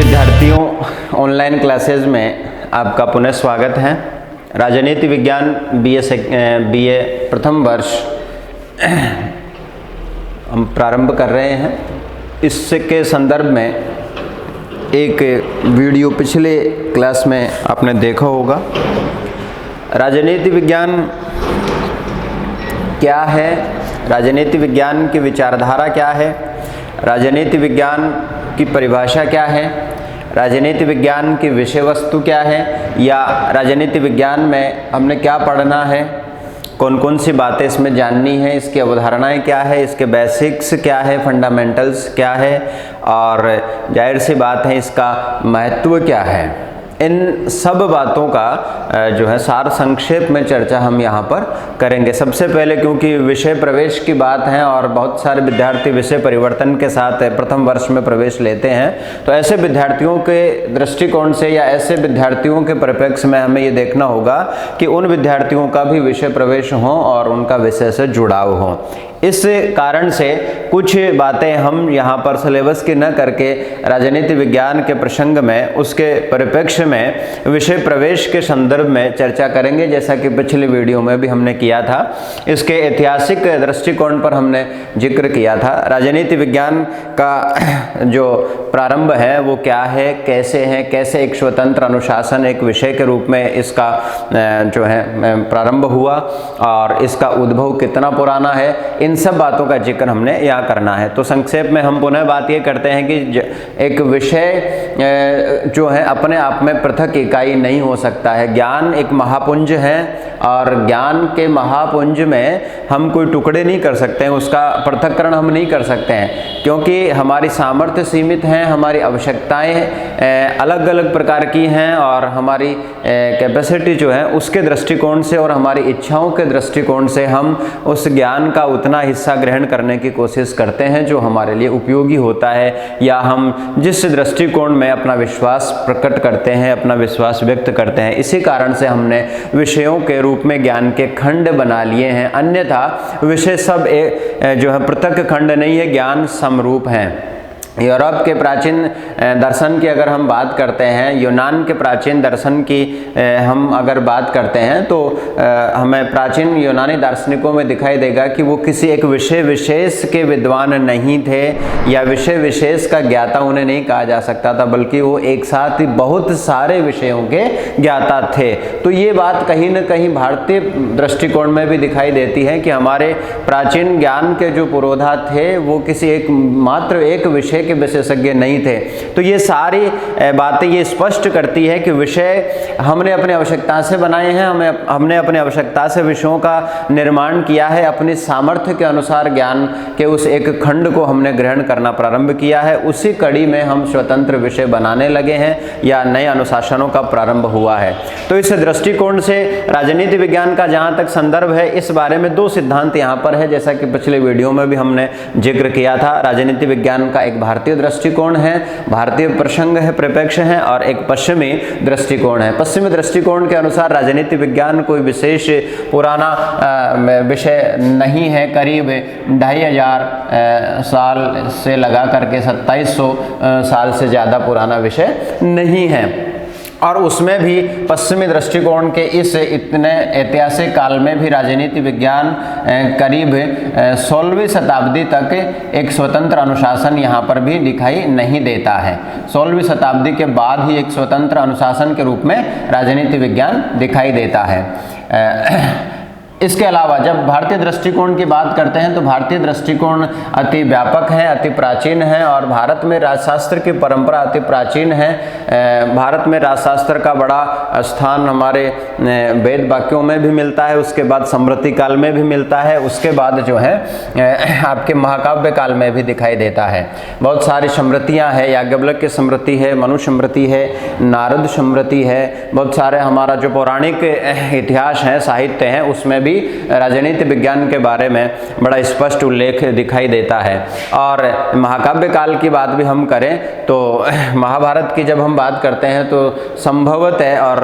विद्यार्थियों, online classes में आपका पुनः स्वागत है। राजनीति विज्ञान बीए प्रथम वर्ष हम प्रारंभ कर रहे हैं। इसके संदर्भ में एक वीडियो पिछले क्लास में आपने देखा होगा। राजनीति विज्ञान क्या है, राजनीति विज्ञान की विचारधारा क्या है, राजनीति विज्ञान की परिभाषा क्या है, राजनीति विज्ञान की विषय वस्तु क्या है, या राजनीति विज्ञान में हमने क्या पढ़ना है, कौन कौन सी बातें इसमें जाननी है, इसकी अवधारणाएं क्या है, इसके बेसिक्स क्या है, फंडामेंटल्स क्या है, और जाहिर सी बात है इसका महत्व क्या है। इन सब बातों का जो है सार संक्षेप में चर्चा हम यहाँ पर करेंगे। सबसे पहले क्योंकि विषय प्रवेश की बात है और बहुत सारे विद्यार्थी विषय परिवर्तन के साथ प्रथम वर्ष में प्रवेश लेते हैं, तो ऐसे विद्यार्थियों के दृष्टिकोण से या ऐसे विद्यार्थियों के परिप्रेक्ष्य में हमें ये देखना होगा कि उन विद्यार्थियों का भी विषय प्रवेश हो और उनका विषय से जुड़ाव हो। इस कारण से कुछ बातें हम यहाँ पर सिलेबस की न करके राजनीति विज्ञान के प्रसंग में उसके परिप्रेक्ष्य में विषय प्रवेश के संदर्भ में चर्चा करेंगे, जैसा कि पिछले वीडियो में भी हमने किया था। इसके ऐतिहासिक दृष्टिकोण पर हमने जिक्र किया था। राजनीति विज्ञान का जो प्रारंभ है वो क्या है, कैसे है, कैसे एक स्वतंत्र अनुशासन एक विषय के रूप में इसका जो है प्रारंभ हुआ और इसका उद्भव कितना पुराना है, इन सब बातों का जिक्र हमने यहाँ करना है। तो संक्षेप में हम पुनः बात ये करते हैं कि एक विषय जो है अपने आप में पृथक इकाई नहीं हो सकता है। ज्ञान एक महापुंज है और ज्ञान के महापुंज में हम कोई टुकड़े नहीं कर सकते हैं, उसका पृथक्करण हम नहीं कर सकते हैं, क्योंकि हमारी सामर्थ्य सीमित हैं, हमारी आवश्यकताएं अलग अलग प्रकार की हैं और हमारी कैपेसिटी जो है उसके दृष्टिकोण से और हमारी इच्छाओं के दृष्टिकोण से हम उस ज्ञान का उतना हिस्सा ग्रहण करने की कोशिश करते हैं जो हमारे लिए उपयोगी होता है, या हम जिस दृष्टिकोण में अपना विश्वास प्रकट करते हैं, अपना विश्वास व्यक्त करते हैं। इसी कारण से हमने विषयों के रूप में ज्ञान के खंड बना लिए हैं, अन्यथा विषय सब जो है पृथक खंड नहीं है, ज्ञान समरूप हैं। यूरोप के प्राचीन दर्शन की अगर हम बात करते हैं, यूनान के प्राचीन दर्शन की हम अगर बात करते हैं, तो हमें प्राचीन यूनानी दार्शनिकों में दिखाई देगा कि वो किसी एक विषय विशेष के विद्वान नहीं थे, या विषय विशेष का ज्ञाता उन्हें नहीं कहा जा सकता था, बल्कि वो एक साथ ही बहुत सारे विषयों के ज्ञाता थे। तो ये बात कहीं न कहीं भारतीय दृष्टिकोण में भी दिखाई देती है कि हमारे प्राचीन ज्ञान के जो पुरोधा थे वो किसी एक विषय के विशेषज्ञ नहीं थे। तो ये सारी बातें ये स्पष्ट करती है कि विषय हमने अपनी आवश्यकता से बनाए हैं, हमने अपनी आवश्यकता से विषयों का निर्माण किया है, अपनी सामर्थ्य के अनुसार ज्ञान के उस एक खंड को हमने ग्रहण करना प्रारंभ किया है। उसी कड़ी में हम स्वतंत्र विषय बनाने लगे हैं या नए अनुशासनों का प्रारंभ हुआ है। तो इस दृष्टिकोण से राजनीति विज्ञान का जहाँ तक संदर्भ है, इस बारे में दो सिद्धांत यहाँ पर है, जैसा कि पिछले वीडियो में भी हमने जिक्र किया था। राजनीति विज्ञान का एक भारतीय दृष्टिकोण है, भारतीय प्रसंग है, परिप्रेक्ष्य है, और एक पश्चिमी दृष्टिकोण है। पश्चिमी दृष्टिकोण के अनुसार राजनीति विज्ञान कोई विशेष पुराना विषय नहीं है, करीब 2500 साल से लगा करके 2700 साल से ज़्यादा पुराना विषय नहीं है। और उसमें भी पश्चिमी दृष्टिकोण के इस इतने ऐतिहासिक काल में भी राजनीति विज्ञान करीब 16वीं शताब्दी तक एक स्वतंत्र अनुशासन यहाँ पर भी दिखाई नहीं देता है। 16वीं शताब्दी के बाद ही एक स्वतंत्र अनुशासन के रूप में राजनीति विज्ञान दिखाई देता है। इसके अलावा जब भारतीय दृष्टिकोण की बात करते हैं तो भारतीय दृष्टिकोण अति व्यापक है, अति प्राचीन है, और भारत में राजशास्त्र की परंपरा अति प्राचीन है। भारत में राजशास्त्र का बड़ा स्थान हमारे वेद वाक्यों में भी मिलता है, उसके बाद स्मृति काल में भी मिलता है, उसके बाद जो है आपके महाकाव्य काल में भी दिखाई देता है। बहुत सारी स्मृतियाँ हैं, याज्ञवल्क्य स्मृति है, मनु स्मृति है, नारद स्मृति है, बहुत सारे हमारा जो पौराणिक इतिहास है, साहित्य है, उसमें भी भी राजनीति विज्ञान के बारे में बड़ा स्पष्ट उल्लेख दिखाई देता है। और महाकाव्य काल की बात भी हम करें तो महाभारत की जब हम बात करते हैं तो संभवतः, और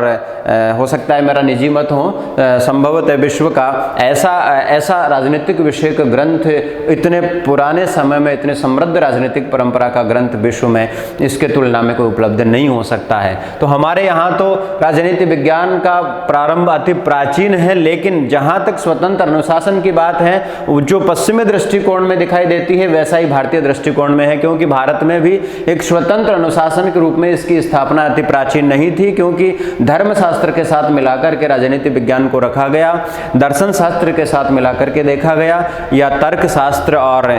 हो सकता है मेरा निजी मत हो, संभवतः विश्व का ऐसा राजनीतिक विषय का ग्रंथ इतने पुराने समय में, इतने समृद्ध राजनीतिक परंपरा का ग्रंथ विश्व में इसके तुलना में कोई उपलब्ध नहीं हो सकता है। तो हमारे यहाँ तो राजनीति विज्ञान का प्रारंभ अति प्राचीन है, लेकिन जहाँ तक स्वतंत्र अनुशासन की बात है, जो पश्चिमी दृष्टिकोण में दिखाई देती है वैसा ही भारतीय दृष्टिकोण में है, क्योंकि भारत में भी एक स्वतंत्र अनुशासन के रूप में इसकी स्थापना अति प्राचीन नहीं थी, क्योंकि धर्मशास्त्र के साथ मिलाकर के राजनीति विज्ञान को रखा गया, दर्शन शास्त्र के साथ मिलाकर के देखा गया, या तर्क शास्त्र और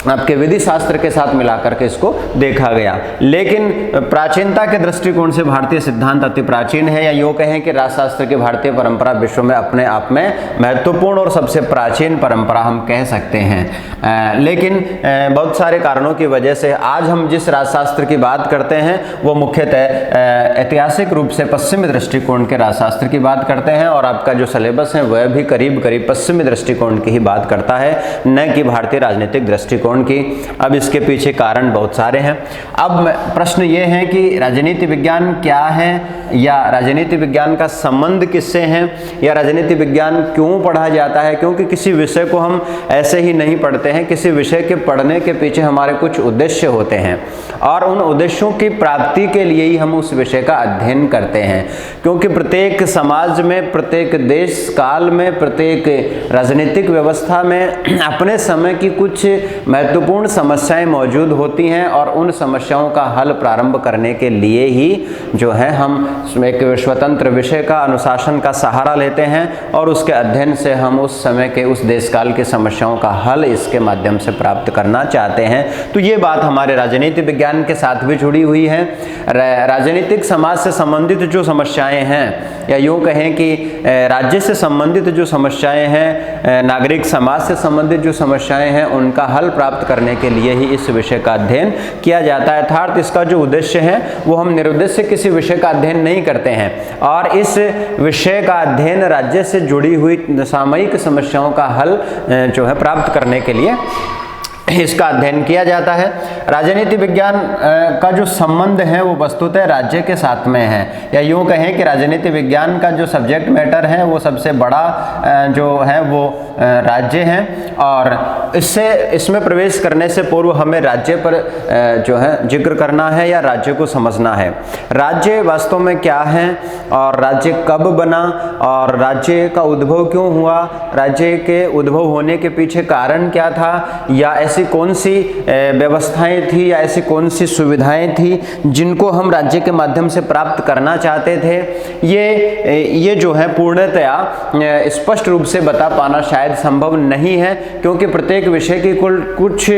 आपके विधि शास्त्र के साथ मिलाकर के इसको देखा गया। लेकिन प्राचीनता के दृष्टिकोण से भारतीय सिद्धांत अति प्राचीन है, या यूँ कहें कि राजशास्त्र की भारतीय परंपरा विश्व में अपने आप में महत्वपूर्ण और सबसे प्राचीन परंपरा हम कह सकते हैं। लेकिन बहुत सारे कारणों की वजह से आज हम जिस राजशास्त्र की बात करते हैं वो मुख्यतः ऐतिहासिक रूप से पश्चिमी दृष्टिकोण के राजशास्त्र की बात करते हैं, और आपका जो सिलेबस है वह भी करीब करीब पश्चिमी दृष्टिकोण की ही बात करता है, न कि भारतीय राजनीतिक दृष्टिकोण की। अब इसके पीछे कारण बहुत सारे हैं। अब प्रश्न ये है कि राजनीति विज्ञान क्या है, या राजनीति विज्ञान का संबंध किससे है, या राजनीति विज्ञान क्यों पढ़ा जाता है। क्योंकि किसी विषय को हम ऐसे ही नहीं पढ़ते हैं, किसी विषय के पढ़ने के पीछे हमारे कुछ उद्देश्य होते हैं, और उन उद्देश्यों की प्राप्ति के लिए ही हम उस विषय का अध्ययन करते हैं। क्योंकि प्रत्येक समाज में, प्रत्येक देश काल में, प्रत्येक राजनीतिक व्यवस्था में अपने समय की कुछ महत्वपूर्ण समस्याएं मौजूद होती हैं, और उन समस्याओं का हल प्रारंभ करने के लिए ही जो है हम एक स्वतंत्र विषय का, अनुशासन का सहारा लेते हैं, और उसके अध्ययन से हम उस समय के, उस देश काल की समस्याओं का हल इसके माध्यम से प्राप्त करना चाहते हैं। तो ये बात हमारे राजनीति विज्ञान के साथ भी जुड़ी हुई है। राजनीतिक समाज से संबंधित जो समस्याएं हैं, या यूँ कहें कि राज्य से संबंधित जो समस्याएं हैं, नागरिक समाज से संबंधित जो समस्याएं हैं, उनका हल प्राप्त करने के लिए ही इस विषय का अध्ययन किया जाता है। अर्थात इसका जो उद्देश्य है वो हम निरुद्देश्य किसी विषय का अध्ययन नहीं करते हैं, और इस विषय का अध्ययन राज्य से जुड़ी हुई सामयिक समस्याओं का हल जो है प्राप्त करने के लिए इसका अध्ययन किया जाता है। राजनीति विज्ञान का जो संबंध है वो वस्तुतः राज्य के साथ में है, या यूँ कहें कि राजनीति विज्ञान का जो सब्जेक्ट मैटर है वो सबसे बड़ा जो है वो राज्य है, और इसमें प्रवेश करने से पूर्व हमें राज्य पर जो है जिक्र करना है, या राज्य को समझना है। राज्य वास्तव में क्या है, और राज्य कब बना, और राज्य का उद्भव क्यों हुआ, राज्य के उद्भव होने के पीछे कारण क्या था, या ऐसी कौन सी व्यवस्थाएं थी, या ऐसी कौन सी सुविधाएं थी जिनको हम राज्य के माध्यम से प्राप्त करना चाहते थे। ये जो है पूर्णतया स्पष्ट रूप से बता पाना शायद संभव नहीं है, क्योंकि प्रत्येक विषय की कुछ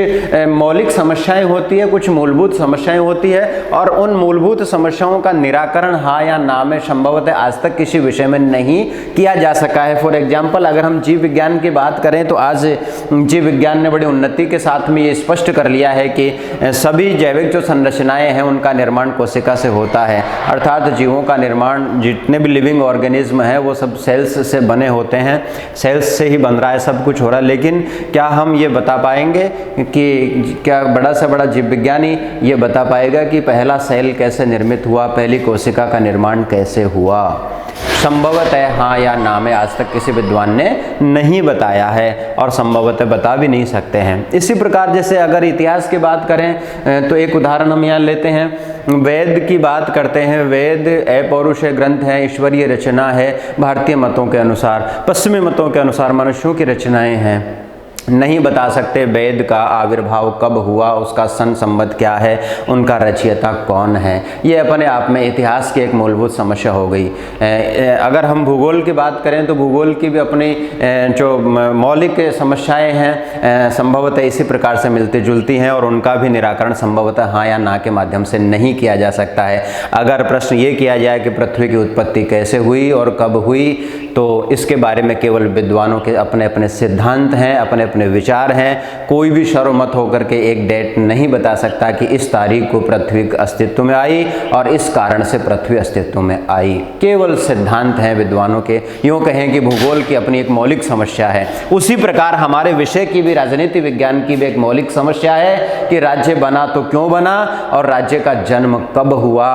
मौलिक समस्याएं होती है, कुछ मूलभूत समस्याएं होती है, और उन मूलभूत समस्याओं का निराकरण हाँ या ना में संभवतः आज तक किसी विषय में नहीं किया जा सका है। फॉर एग्जाम्पल, अगर हम जीव विज्ञान की बात करें तो आज जीव विज्ञान ने बड़ी उन्नति के साथ में ये स्पष्ट कर लिया है कि सभी जैविक जो संरचनाएं हैं उनका निर्माण कोशिका से होता है। अर्थात जीवों का निर्माण, जितने भी लिविंग ऑर्गेनिज्म है वो सब सेल्स से बने होते हैं, सेल्स से ही बन रहा है, सब कुछ हो रहा है। लेकिन क्या हम ये बता पाएंगे कि क्या बड़ा से बड़ा जीव विज्ञानी ये बता पाएगा कि पहला सेल कैसे निर्मित हुआ, पहली कोशिका का निर्माण कैसे हुआ? संभवतः हाँ या ना में आज तक किसी विद्वान ने नहीं बताया है, और संभवतः बता भी नहीं सकते हैं। इसी प्रकार जैसे अगर इतिहास की बात करें तो एक उदाहरण हम यहाँ लेते हैं, वेद की बात करते हैं। वेद अपौरुषेय ग्रंथ है, ईश्वरीय रचना है। भारतीय मतों के अनुसार, पश्चिमी मतों के अनुसार मनुष्यों की रचनाएं हैं। नहीं बता सकते वेद का आविर्भाव कब हुआ, उसका सन संबत क्या है, उनका रचयिता कौन है। ये अपने आप में इतिहास की एक मूलभूत समस्या हो गई। अगर हम भूगोल की बात करें तो भूगोल की भी अपनी जो मौलिक समस्याएं हैं संभवतः इसी प्रकार से मिलती जुलती हैं, और उनका भी निराकरण संभवतः हाँ या ना के माध्यम से नहीं किया जा सकता है। अगर प्रश्न ये किया जाए कि पृथ्वी की उत्पत्ति कैसे हुई और कब हुई, तो इसके बारे में केवल विद्वानों के अपने अपने सिद्धांत हैं, अपने अपने अपने विचार हैं। कोई भी सर्वमत होकर के एक डेट नहीं बता सकता कि इस तारीख को पृथ्वी अस्तित्व में आई और इस कारण से पृथ्वी अस्तित्व में आई। केवल सिद्धांत हैं विद्वानों के। यूँ कहें कि भूगोल की अपनी एक मौलिक समस्या है, उसी प्रकार हमारे विषय की भी, राजनीति विज्ञान की भी एक मौलिक समस्या है कि राज्य बना तो क्यों बना और राज्य का जन्म कब हुआ,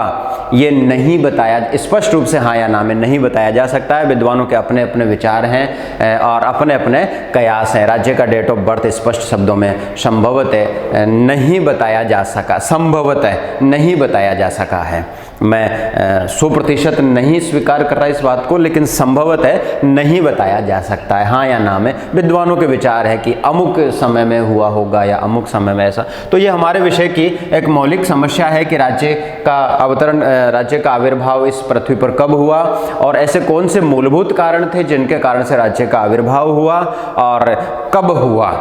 ये नहीं बताया, स्पष्ट रूप से हाँ या ना में नहीं बताया जा सकता है। विद्वानों के अपने अपने विचार हैं और अपने अपने कयास हैं। राज्य का डेट ऑफ बर्थ स्पष्ट शब्दों में संभवतः नहीं बताया जा सका, संभवतः नहीं बताया जा सका है। मैं 100% नहीं स्वीकार कर रहा इस बात को, लेकिन संभवतः नहीं बताया जा सकता है, हाँ या ना में। विद्वानों के विचार है कि अमुक समय में हुआ होगा या अमुक समय में ऐसा। तो ये हमारे विषय की एक मौलिक समस्या है कि राज्य का अवतरण, राज्य का आविर्भाव इस पृथ्वी पर कब हुआ और ऐसे कौन से मूलभूत कारण थे जिनके कारण से राज्य का आविर्भाव हुआ और कब हुआ,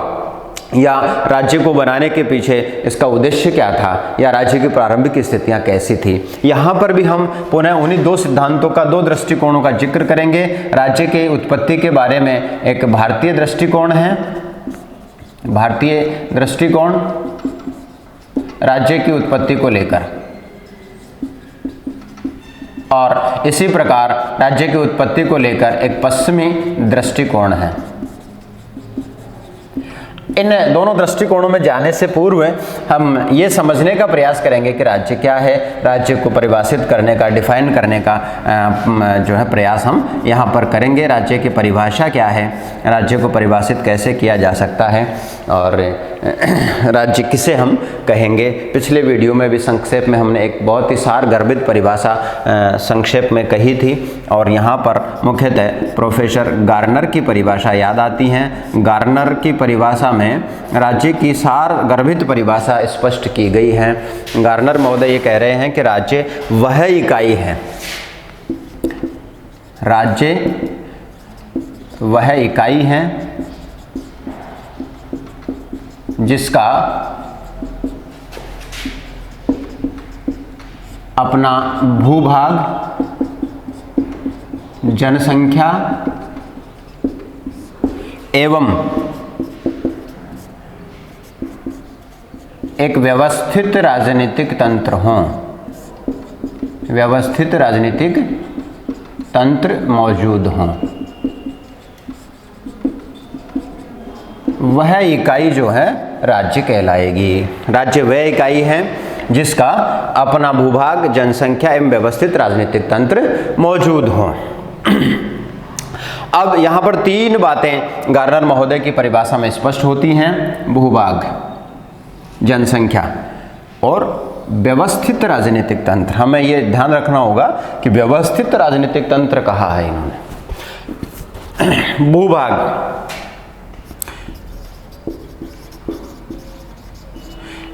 या राज्य को बनाने के पीछे इसका उद्देश्य क्या था, या राज्य की प्रारंभिक स्थितियां कैसी थी। यहाँ पर भी हम पुनः उन्हीं दो सिद्धांतों का, दो दृष्टिकोणों का जिक्र करेंगे। राज्य के उत्पत्ति के बारे में एक भारतीय दृष्टिकोण है, भारतीय दृष्टिकोण राज्य की उत्पत्ति को लेकर, और इसी प्रकार राज्य की उत्पत्ति को लेकर एक पश्चिमी दृष्टिकोण है। इन दोनों दृष्टिकोणों में जाने से पूर्व हम ये समझने का प्रयास करेंगे कि राज्य क्या है। राज्य को परिभाषित करने का, डिफाइन करने का जो है प्रयास हम यहाँ पर करेंगे। राज्य की परिभाषा क्या है, राज्य को परिभाषित कैसे किया जा सकता है और राज्य किसे हम कहेंगे। पिछले वीडियो में भी संक्षेप में हमने एक बहुत ही सार गर्भित परिभाषा संक्षेप में कही थी और यहाँ पर मुख्यतः प्रोफेसर गार्नर की परिभाषा याद आती हैं। गार्नर की परिभाषा में राज्य की सार गर्भित परिभाषा स्पष्ट की गई है। गार्नर महोदय ये कह रहे हैं कि राज्य वह इकाई है, राज्य वह इकाई है जिसका अपना भूभाग, जनसंख्या एवं एक व्यवस्थित राजनीतिक तंत्र हो, व्यवस्थित राजनीतिक तंत्र मौजूद हो, वह इकाई जो है राज्य कहलाएगी। राज्य वह इकाई है जिसका अपना भूभाग, जनसंख्या एवं व्यवस्थित राजनीतिक तंत्र मौजूद हो। अब यहाँ पर तीन बातें गार्नर महोदय की परिभाषा में स्पष्ट होती हैं: भूभाग, जनसंख्या और व्यवस्थित राजनीतिक तंत्र। हमें ये ध्यान रखना होगा कि व्यवस्थित राजनीतिक तंत्र कहा है इन्होंने। भूभाग,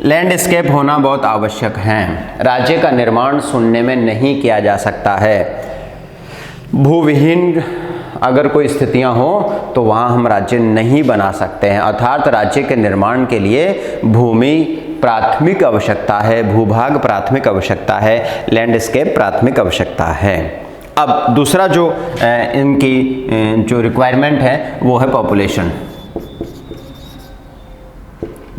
लैंडस्केप होना बहुत आवश्यक है। राज्य का निर्माण शून्य में नहीं किया जा सकता है। भूविहीन अगर कोई स्थितियां हो तो वहां हम राज्य नहीं बना सकते हैं। अर्थात राज्य के निर्माण के लिए भूमि प्राथमिक आवश्यकता है, भूभाग प्राथमिक आवश्यकता है, लैंडस्केप प्राथमिक आवश्यकता है। अब दूसरा जो इनकी जो रिक्वायरमेंट है वो है पॉपुलेशन।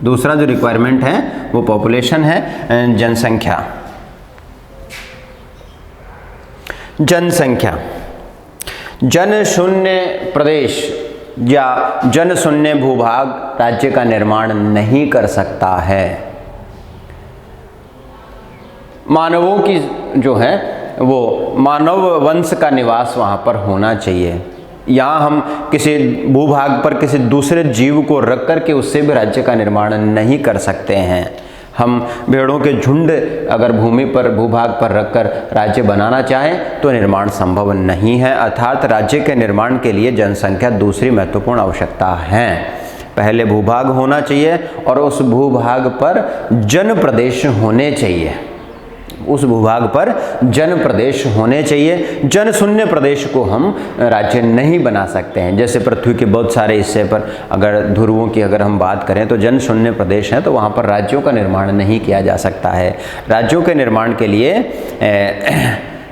दूसरा जो रिक्वायरमेंट है वो पॉपुलेशन है, जनसंख्या। जनसंख्या, जन शून्य प्रदेश या जन शून्य भूभाग राज्य का निर्माण नहीं कर सकता है। मानवों की जो है वो मानव वंश का निवास वहाँ पर होना चाहिए। यहाँ हम किसी भूभाग पर किसी दूसरे जीव को रख कर के उससे भी राज्य का निर्माण नहीं कर सकते हैं। हम भेड़ों के झुंड अगर भूमि पर, भूभाग पर रखकर राज्य बनाना चाहें तो निर्माण संभव नहीं है। अर्थात राज्य के निर्माण के लिए जनसंख्या दूसरी महत्वपूर्ण आवश्यकता है। पहले भूभाग होना चाहिए और उस भूभाग पर जन प्रदेश होने चाहिए, उस भूभाग पर जन प्रदेश होने चाहिए। जन शून्य प्रदेश को हम राज्य नहीं बना सकते हैं। जैसे पृथ्वी के बहुत सारे हिस्से पर अगर ध्रुवों की अगर हम बात करें तो जन शून्य प्रदेश हैं, तो वहाँ पर राज्यों का निर्माण नहीं किया जा सकता है। राज्यों के निर्माण के लिए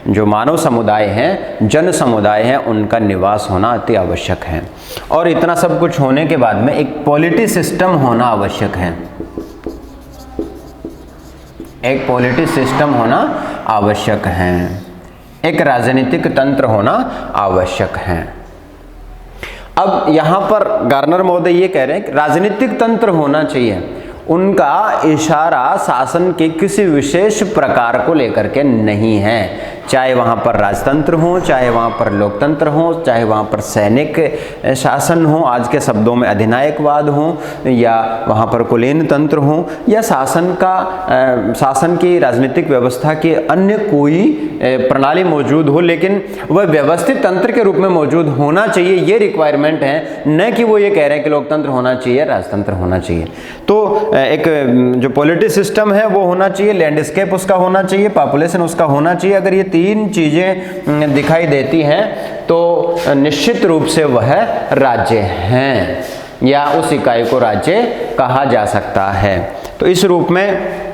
जो मानव समुदाय हैं, जन समुदाय हैं, उनका निवास होना अति आवश्यक है। और इतना सब कुछ होने के बाद में एक पॉलिटी सिस्टम होना आवश्यक है, एक पॉलिटी सिस्टम होना आवश्यक है, एक राजनीतिक तंत्र होना आवश्यक है। अब यहाँ पर गार्नर महोदय ये कह रहे हैं कि राजनीतिक तंत्र होना चाहिए, उनका इशारा शासन के किसी विशेष प्रकार को लेकर के नहीं है, चाहे वहाँ पर राजतंत्र हो, चाहे वहाँ पर लोकतंत्र हो, चाहे वहाँ पर सैनिक शासन हो, आज के शब्दों में अधिनायकवाद हो, या वहाँ पर कुलीन तंत्र हो, या शासन की राजनीतिक व्यवस्था की अन्य कोई प्रणाली मौजूद हो, लेकिन वह व्यवस्थित तंत्र के रूप में मौजूद होना चाहिए, ये रिक्वायरमेंट है, न कि वो ये कह रहे हैं कि लोकतंत्र होना चाहिए, राजतंत्र होना चाहिए। तो एक जो पॉलिटी सिस्टम है वो होना चाहिए, लैंडस्केप उसका होना चाहिए, पॉपुलेशन उसका होना चाहिए। अगर ये तीन चीज़ें दिखाई देती हैं तो निश्चित रूप से वह राज्य हैं, या उस इकाई को राज्य कहा जा सकता है। तो इस रूप में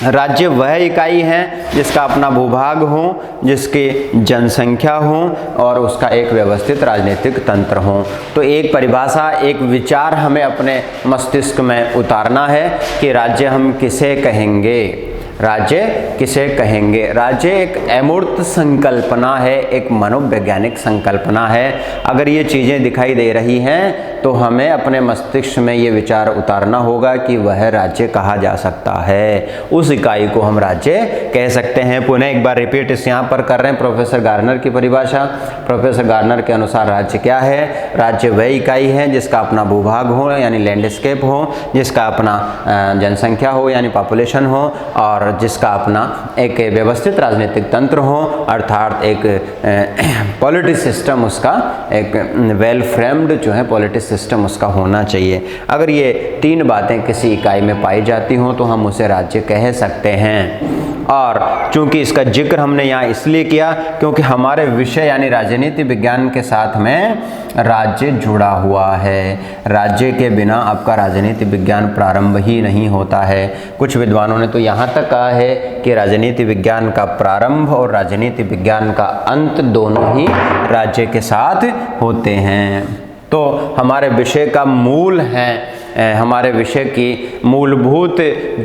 राज्य वह इकाई है जिसका अपना भूभाग हो, जिसकी जनसंख्या हो और उसका एक व्यवस्थित राजनीतिक तंत्र हो। तो एक परिभाषा, एक विचार हमें अपने मस्तिष्क में उतारना है कि राज्य हम किसे कहेंगे, राज्य किसे कहेंगे। राज्य एक अमूर्त संकल्पना है, एक मनोवैज्ञानिक संकल्पना है। अगर ये चीज़ें दिखाई दे रही हैं तो हमें अपने मस्तिष्क में ये विचार उतारना होगा कि वह राज्य कहा जा सकता है, उस इकाई को हम राज्य कह सकते हैं। पुनः एक बार रिपीट इस यहाँ पर कर रहे हैं प्रोफेसर गार्नर की परिभाषा। प्रोफेसर गार्नर के अनुसार राज्य क्या है? राज्य वह इकाई है जिसका अपना भूभाग हो यानी लैंडस्केप हो, जिसका अपना जनसंख्या हो यानी पॉपुलेशन हो, और जिसका अपना एक व्यवस्थित राजनीतिक तंत्र हो, अर्थात एक पॉलिटी सिस्टम, उसका एक वेल फ्रेम्ड जो है पॉलिटी सिस्टम उसका होना चाहिए। अगर ये तीन बातें किसी इकाई में पाई जाती हों तो हम उसे राज्य कह सकते हैं। और चूंकि इसका जिक्र हमने यहाँ इसलिए किया क्योंकि हमारे विषय यानी राजनीति विज्ञान के साथ में राज्य जुड़ा हुआ है। राज्य के बिना आपका राजनीति विज्ञान प्रारंभ ही नहीं होता है। कुछ विद्वानों ने तो यहाँ तक कहा है कि राजनीति विज्ञान का प्रारंभ और राजनीति विज्ञान का अंत दोनों ही राज्य के साथ होते हैं। तो हमारे विषय का मूल है, हमारे विषय की मूलभूत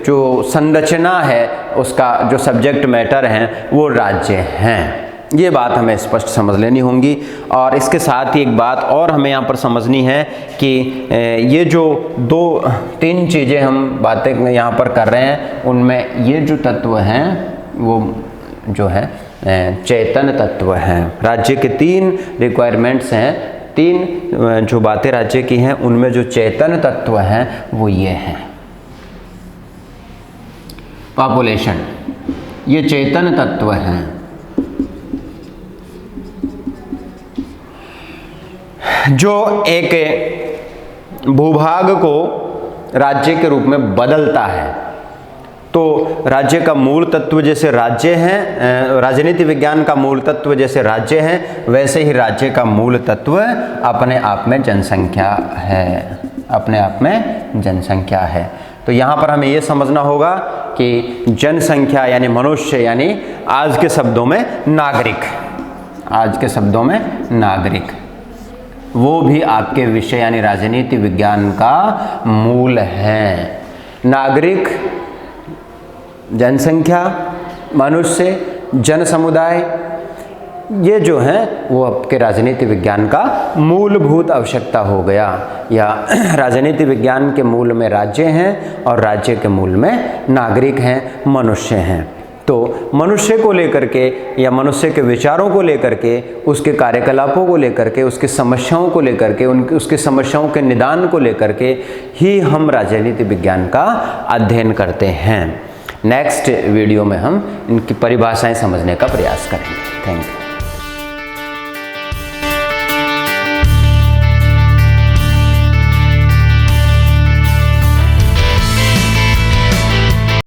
जो संरचना है, उसका जो सब्जेक्ट मैटर हैं वो राज्य हैं। ये बात हमें स्पष्ट समझ लेनी होगी। और इसके साथ ही एक बात और हमें यहाँ पर समझनी है कि ये जो तीन चीज़ें हम बातें यहाँ पर कर रहे हैं, उनमें ये जो तत्व हैं वो जो है चेतन तत्व हैं। राज्य के तीन रिक्वायरमेंट्स हैं, तीन जो बातें राज्य की हैं उनमें जो चेतन तत्व हैं वो ये हैं। पॉपुलेशन, ये चेतन तत्व हैं जो एक भूभाग को राज्य के रूप में बदलता है। तो राज्य का मूल तत्व जैसे राज्य हैं, राजनीति विज्ञान का मूल तत्व जैसे राज्य हैं, वैसे ही राज्य का मूल तत्व अपने आप में जनसंख्या है, अपने आप में जनसंख्या है। तो यहाँ पर हमें ये समझना होगा कि जनसंख्या यानी मनुष्य, यानी आज के शब्दों में नागरिक, आज के शब्दों में नागरिक, वो भी आपके विषय यानी राजनीति विज्ञान का मूल है। नागरिक, जनसंख्या, मनुष्य, जन समुदाय, ये जो हैं वो आपके राजनीति विज्ञान का मूलभूत आवश्यकता हो गया। या राजनीति विज्ञान के मूल में राज्य हैं और राज्य के मूल में नागरिक हैं, मनुष्य हैं। तो मनुष्य को लेकर के या मनुष्य के विचारों को लेकर के, उसके कार्यकलापों को लेकर के, उसकी समस्याओं को लेकर के, उसकी समस्याओं के निदान को लेकर के ही हम राजनीति विज्ञान का अध्ययन करते हैं। नेक्स्ट वीडियो में हम इनकी परिभाषाएं समझने का प्रयास करेंगे। Thank you.